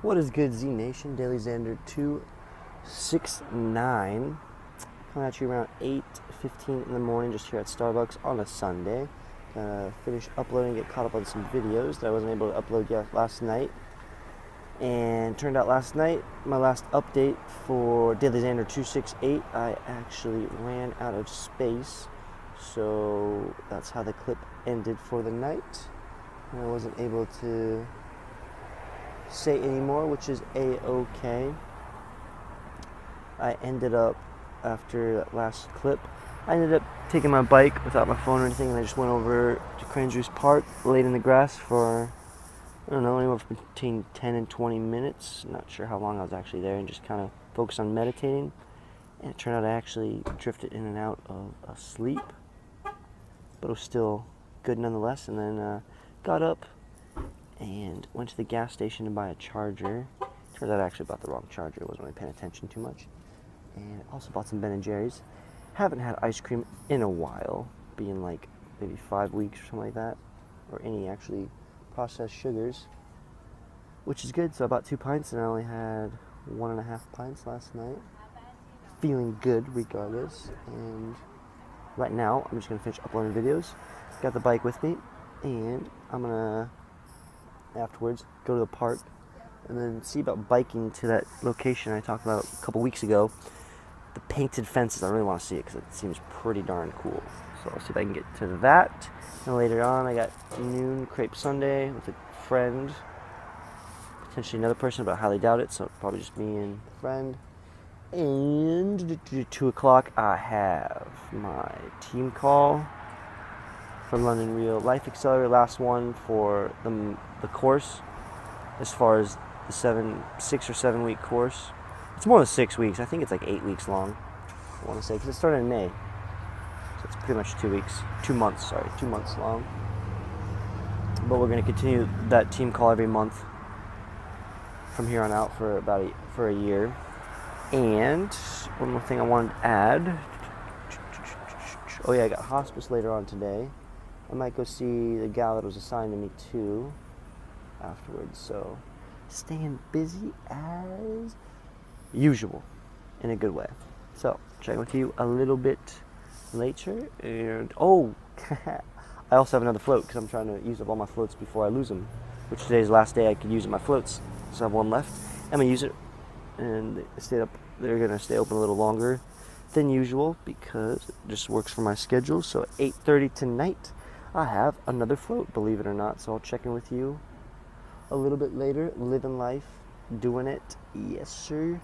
What is good, Z Nation? DailyXander 269. Coming at you around 8:15 in the morning, just here at Starbucks on a Sunday. Finish uploading, get caught up on some videos that I wasn't able to upload yet last night. And turned out last night, my last update for DailyXander 268, I actually ran out of space. So that's how the clip ended for the night. And I wasn't able to say anymore, which is a-okay. I ended up, after that last clip, I ended up taking my bike without my phone or anything, and I just went over to Cranberry Park, laid in the grass for, I don't know, anywhere between 10 and 20 minutes. Not sure how long I was actually there, and just kind of focused on meditating. And it turned out I actually drifted in and out of a sleep, but it was still good nonetheless. And then got up and went to the gas station to buy a charger. Turns out I actually bought the wrong charger. I wasn't really paying attention too much. And also bought some Ben & Jerry's. Haven't had ice cream in a while, being like maybe 5 weeks or something like that, or any actually processed sugars, which is good. So I bought 2 pints and I only had 1.5 pints last night. Feeling good regardless. And right now I'm just gonna finish uploading videos. Got the bike with me, and I'm gonna afterwards go to the park and then see about biking to that location I talked about a couple weeks ago. The painted fences, I really want to see it because it seems pretty darn cool. So I'll see if I can get to that. And later on, I got noon crepe sundae with a friend, potentially another person, but I highly doubt it. So probably just me and a friend. And 2 o'clock, I have my team call for London Real Life Accelerator, last one for the course, as far as the 6 or 7 week course. It's more than 6 weeks. I think it's like 8 weeks long, I want to say, because it started in May. So it's pretty much 2 months long. But we're going to continue that team call every month from here on out for a year. And one more thing I wanted to add. Oh yeah, I got hospice later on today. I might go see the gal that was assigned to me too afterwards. So staying busy as usual in a good way. So check with you a little bit later. And I also have another float because I'm trying to use up all my floats before I lose them, which today's the last day I could use my floats. So I have one left. I'm gonna use it, and they're gonna stay open a little longer than usual because it just works for my schedule. So at 8:30 tonight I have another float, believe it or not. So I'll check in with you a little bit later. Living life, doing it. Yes sir.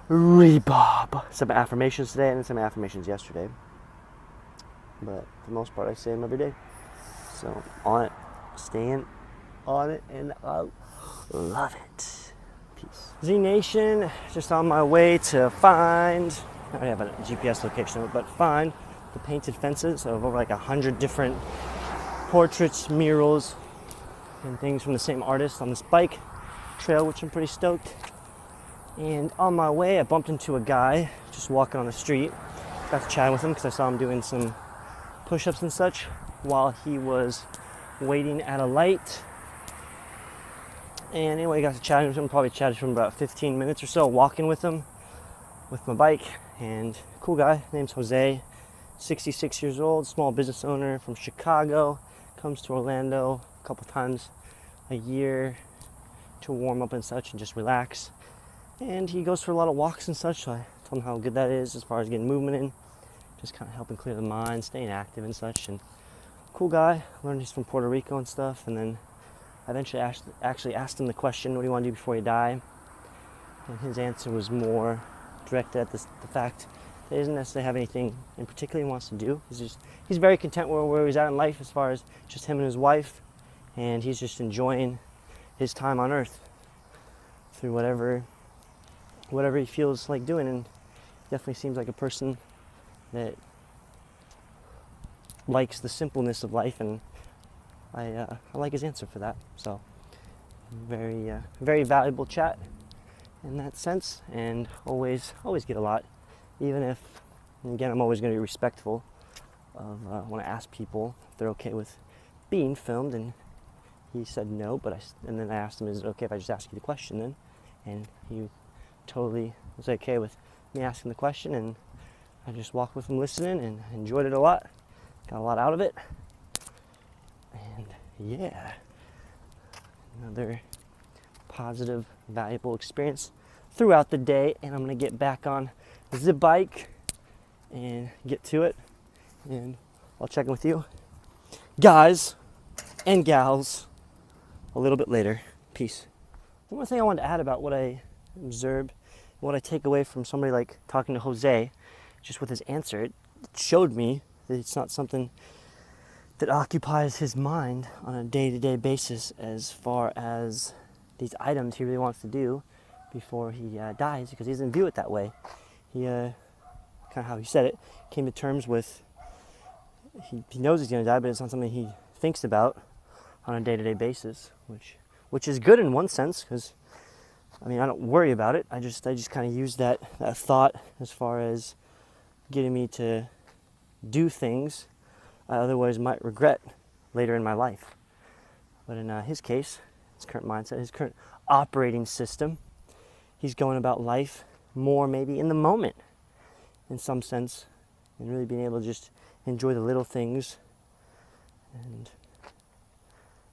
Rebob. Some affirmations today and some affirmations yesterday, but for the most part I say them every day. So on it, staying on it, and I love it. Peace. Z Nation, just on my way to find, I already have a GPS location, but find the painted fences of over like 100 different portraits, murals, and things from the same artist on this bike trail, which I'm pretty stoked. And on my way, I bumped into a guy just walking on the street. Got to chat with him because I saw him doing some push-ups and such while he was waiting at a light. And anyway, I got to chat with him, probably chatted for him about 15 minutes or so, walking with him with my bike. And cool guy, name's Jose, 66 years old, small business owner from Chicago, comes to Orlando a couple times a year to warm up and such and just relax. And he goes for a lot of walks and such, so I told him how good that is as far as getting movement in, just kind of helping clear the mind, staying active and such. And cool guy, learned he's from Puerto Rico and stuff. And then I eventually asked him the question, what do you want to do before you die? And his answer was more directed at the fact that he doesn't necessarily have anything in particular he wants to do. He's very content where he's at in life as far as just him and his wife, and he's just enjoying his time on earth through whatever he feels like doing. And definitely seems like a person that likes the simpleness of life, and I like his answer for that. So very very valuable chat in that sense, and always get a lot, even if, and again, I'm always going to be respectful of when I ask people if they're okay with being filmed, and he said no, and then I asked him, is it okay if I just ask you the question then? And he totally was okay with me asking the question, and I just walked with him listening and enjoyed it a lot. Got a lot out of it. And yeah, another positive, valuable experience throughout the day. And I'm gonna get back on the bike and get to it. And I'll check in with you guys and gals a little bit later. Peace. One more thing I wanted to add about what I observed, what I take away from somebody like talking to Jose, just with his answer, it showed me that it's not something that occupies his mind on a day-to-day basis as far as these items he really wants to do before he dies, because he doesn't view it that way. He, kind of how he said it, came to terms with, he knows he's going to die, but it's not something he thinks about on a day-to-day basis, which is good in one sense, because I mean, I don't worry about it. I just kind of use that thought as far as getting me to do things I otherwise might regret later in my life. But in his case, his current mindset, his current operating system, he's going about life more maybe in the moment, in some sense, and really being able to just enjoy the little things. And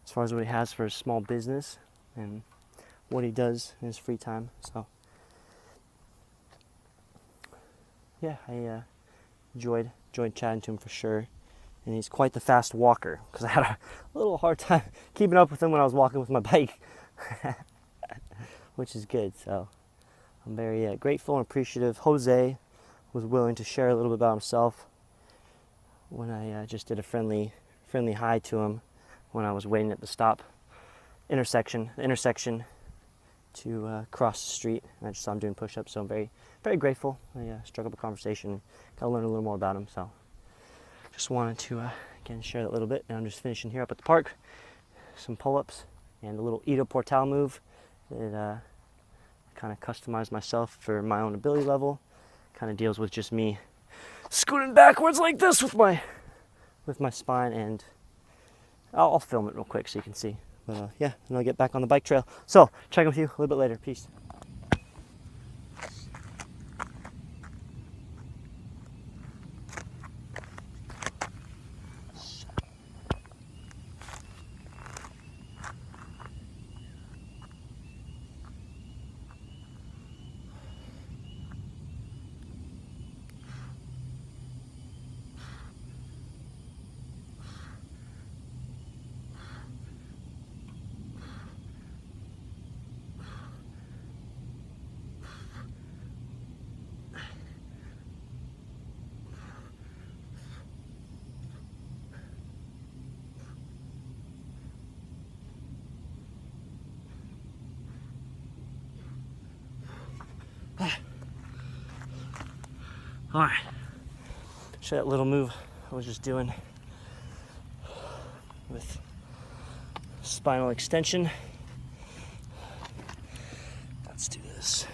as far as what he has for his small business and what he does in his free time. So yeah, I enjoyed chatting to him for sure. And he's quite the fast walker, because I had a little hard time keeping up with him when I was walking with my bike, which is good. So I'm very grateful and appreciative. Jose was willing to share a little bit about himself when I just did a friendly hi to him when I was waiting at the intersection to cross the street. And I just saw him doing push-ups, so I'm very, very grateful. I struck up a conversation, got to learn a little more about him. So just wanted to, again, share that a little bit. And I'm just finishing here up at the park. Some pull-ups and a little Ito Portal move that kind of customized myself for my own ability level. Kind of deals with just me scooting backwards like this with my spine. And I'll film it real quick so you can see. But yeah, and I'll get back on the bike trail. So, check in with you a little bit later. Peace. All right, show that little move I was just doing with spinal extension. Let's do this.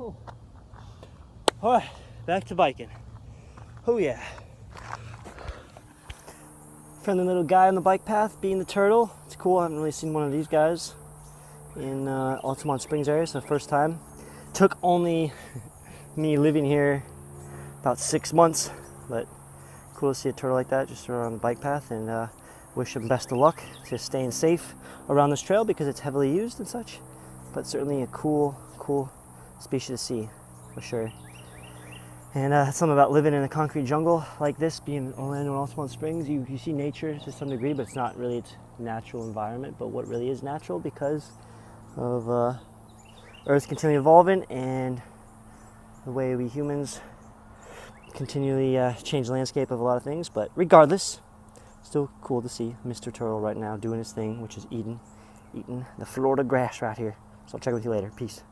Oh. All right, back to biking. Oh yeah. Friendly little guy on the bike path, being the turtle. It's cool. I haven't really seen one of these guys in Altamont Springs area. So first time. Took only me living here about 6 months, but cool to see a turtle like that just around the bike path. And wish him best of luck to staying safe around this trail because it's heavily used and such. but certainly a cool species to see, for sure. And something about living in a concrete jungle like this, being in Orlando and Altamont Springs, you see nature to some degree, but it's not really its natural environment. But what really is natural, because of Earth continually evolving and the way we humans continually change the landscape of a lot of things. But regardless, still cool to see Mr. Turtle right now doing his thing, which is eating the Florida grass right here. So I'll check with you later. Peace.